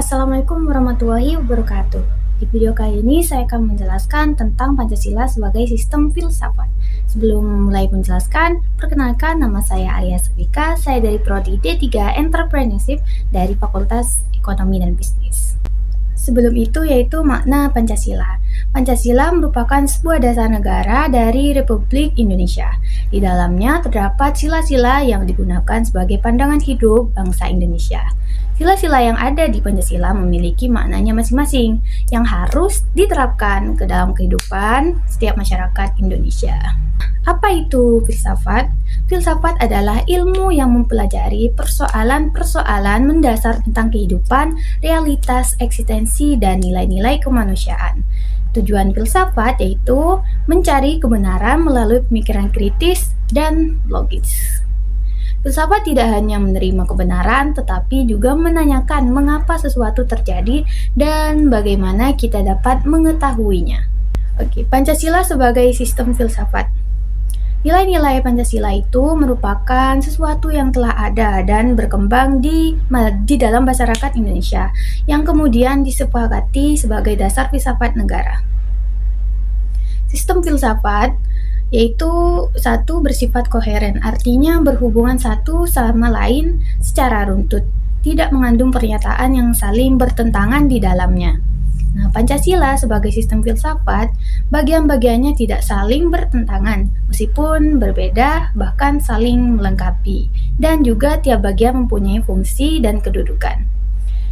Assalamualaikum warahmatullahi wabarakatuh. Di video kali ini saya akan menjelaskan tentang Pancasila sebagai sistem filsafat. Sebelum mulai menjelaskan, perkenalkan nama saya Alia Sofika, saya dari Prodi D3 Entrepreneurship dari Fakultas Ekonomi dan Bisnis. Sebelum itu yaitu makna Pancasila. Pancasila merupakan sebuah dasar negara dari Republik Indonesia. Di dalamnya terdapat sila-sila yang digunakan sebagai pandangan hidup bangsa Indonesia. Sila-sila yang ada di Pancasila memiliki maknanya masing-masing yang harus diterapkan ke dalam kehidupan setiap masyarakat Indonesia. Apa itu filsafat? Filsafat adalah ilmu yang mempelajari persoalan-persoalan mendasar tentang kehidupan, realitas, eksistensi, dan nilai-nilai kemanusiaan. Tujuan filsafat yaitu mencari kebenaran melalui pemikiran kritis dan logis. Filsafat tidak hanya menerima kebenaran, tetapi juga menanyakan mengapa sesuatu terjadi dan bagaimana kita dapat mengetahuinya. Pancasila sebagai sistem filsafat. Nilai-nilai Pancasila itu merupakan sesuatu yang telah ada dan berkembang di dalam masyarakat Indonesia, yang kemudian disepakati sebagai dasar filsafat negara. Sistem filsafat yaitu satu bersifat koheren, artinya berhubungan satu sama lain secara runtut, tidak mengandung pernyataan yang saling bertentangan di dalamnya. Nah, Pancasila sebagai sistem filsafat, bagian-bagiannya tidak saling bertentangan, meskipun berbeda, bahkan saling melengkapi, dan juga tiap bagian mempunyai fungsi dan kedudukan.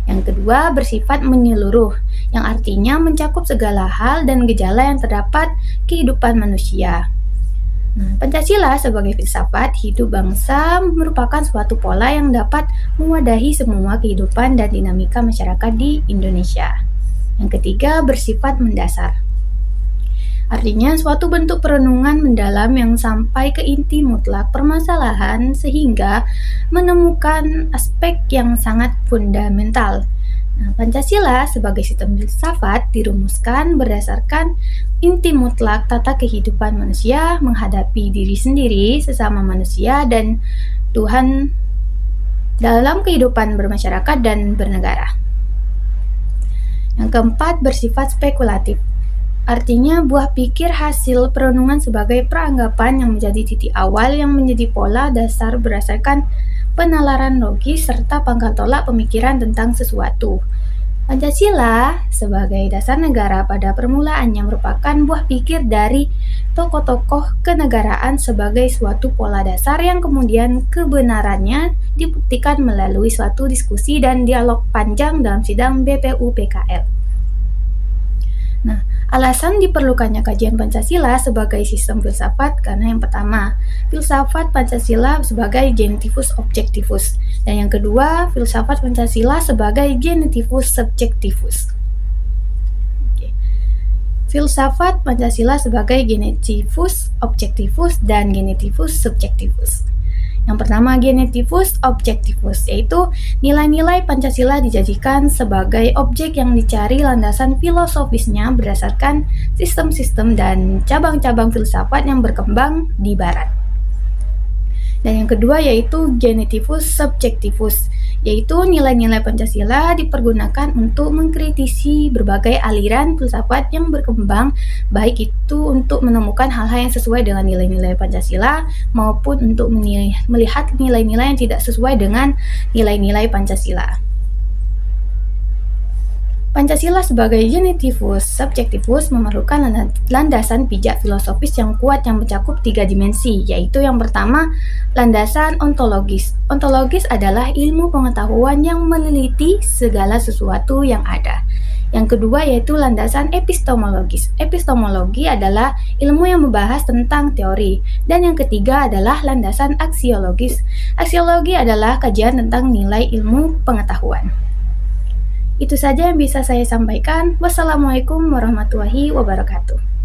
Yang kedua, bersifat menyeluruh, yang artinya mencakup segala hal dan gejala yang terdapat kehidupan manusia. Nah, Pancasila sebagai filsafat hidup bangsa merupakan suatu pola yang dapat mewadahi semua kehidupan dan dinamika masyarakat di Indonesia. Yang ketiga, bersifat mendasar. Artinya suatu bentuk perenungan mendalam yang sampai ke inti mutlak permasalahan sehingga menemukan aspek yang sangat fundamental. Nah, Pancasila sebagai sistem filsafat dirumuskan berdasarkan inti mutlak tata kehidupan manusia menghadapi diri sendiri, sesama manusia, dan Tuhan dalam kehidupan bermasyarakat dan bernegara. Yang keempat, bersifat spekulatif. Artinya buah pikir hasil perenungan sebagai peranggapan yang menjadi titik awal yang menjadi pola dasar berdasarkan penalaran logis serta pangkal tolak pemikiran tentang sesuatu. Pancasila sebagai dasar negara pada permulaannya merupakan buah pikir dari tokoh-tokoh kenegaraan sebagai suatu pola dasar yang kemudian kebenarannya dibuktikan melalui suatu diskusi dan dialog panjang dalam sidang BPUPKL. Nah, alasan diperlukannya kajian Pancasila sebagai sistem filsafat karena yang pertama, filsafat Pancasila sebagai genitivus objektivus, dan yang kedua, filsafat Pancasila sebagai genitivus subjektivus. Filsafat Pancasila sebagai genitivus objektivus dan genitivus subjektivus. Yang pertama, genitivus objektivus, yaitu nilai-nilai Pancasila dijadikan sebagai objek yang dicari landasan filosofisnya berdasarkan sistem-sistem dan cabang-cabang filsafat yang berkembang di Barat. Dan yang kedua yaitu genitivus subjektivus, yaitu nilai-nilai Pancasila dipergunakan untuk mengkritisi berbagai aliran filsafat yang berkembang, baik itu untuk menemukan hal-hal yang sesuai dengan nilai-nilai Pancasila maupun untuk melihat nilai-nilai yang tidak sesuai dengan nilai-nilai Pancasila. Pancasila sebagai genitivus subjektivus memerlukan landasan pijak filosofis yang kuat yang mencakup 3 dimensi, yaitu yang pertama, landasan ontologis. Ontologis adalah ilmu pengetahuan yang meneliti segala sesuatu yang ada. Yang kedua yaitu landasan epistemologis. Epistemologi adalah ilmu yang membahas tentang teori. Dan yang ketiga adalah landasan aksiologis. Aksiologi adalah kajian tentang nilai ilmu pengetahuan. Itu saja yang bisa saya sampaikan. Wassalamualaikum warahmatullahi wabarakatuh.